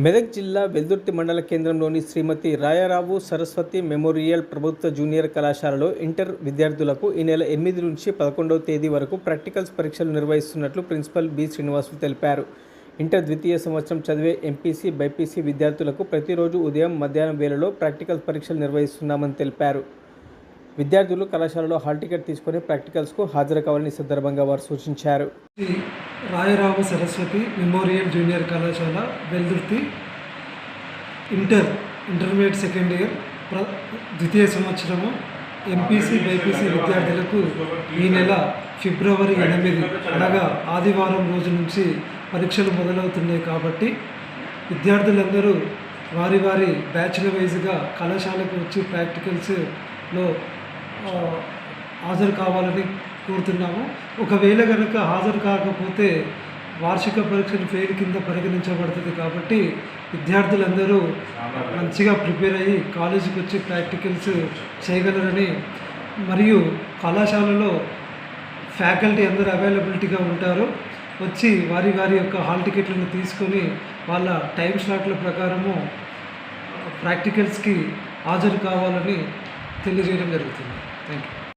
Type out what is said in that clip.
మెదక్ జిల్లా వెల్దుర్తి మండల కేంద్రంలోని శ్రీమతి రాయారావు సరస్వతి మెమోరియల్ ప్రభుత్వ జూనియర్ కళాశాలలో ఇంటర్ విద్యార్థులకు ఈ నెల 8 నుంచి 11వ తేదీ వరకు ప్రాక్టికల్స్ పరీక్షలు నిర్వహిస్తున్నట్లు ప్రిన్సిపల్ బి శ్రీనివాసులు తెలిపారు. ఇంటర్ ద్వితీయ సంవత్సరం చదివే ఎంపీసీ, బైపీసీ విద్యార్థులకు ప్రతిరోజు ఉదయం, మధ్యాహ్నం వేళలో ప్రాక్టికల్ పరీక్షలు నిర్వహిస్తున్నామని తెలిపారు. విద్యార్థులు కళాశాలలో హాల్ టికెట్ తీసుకుని ప్రాక్టికల్స్కు హాజరు కావాలని సందర్భంగా వారు సూచించారు. రాయరావు సరస్వతి మెమోరియల్ జూనియర్ కళాశాల వెల్దుర్తి ఇంటర్మీడియట్ సెకండ్ ఇయర్ ద్వితీయ సంవత్సరము ఎంపీసీ, బైపీసీ విద్యార్థులకు ఈ నెల ఫిబ్రవరి 8 అనగా ఆదివారం రోజు నుంచి పరీక్షలు మొదలవుతున్నాయి. కాబట్టి విద్యార్థులందరూ వారి వారి బ్యాచ్ల వైజ్గా కళాశాలకు వచ్చి ప్రాక్టికల్స్లో హాజరు కావాలని కోరుతున్నాము. ఒకవేళ కనుక హాజరు కాకపోతే వార్షిక పరీక్షలు ఫెయిల్ కింద పరిగణించబడుతుంది. కాబట్టి విద్యార్థులందరూ మంచిగా ప్రిపేర్ అయ్యి కాలేజీకి వచ్చి ప్రాక్టికల్స్ చేయగలరని, మరియు కళాశాలలో ఫ్యాకల్టీ అందరూ అవైలబిలిటీగా ఉంటారు. వచ్చి వారి వారి యొక్క హాల్ టికెట్లను తీసుకొని వాళ్ళ టైం స్లాట్ల ప్రకారము ప్రాక్టికల్స్కి హాజరు కావాలని తెలియజేయడం జరుగుతుంది. Thank you.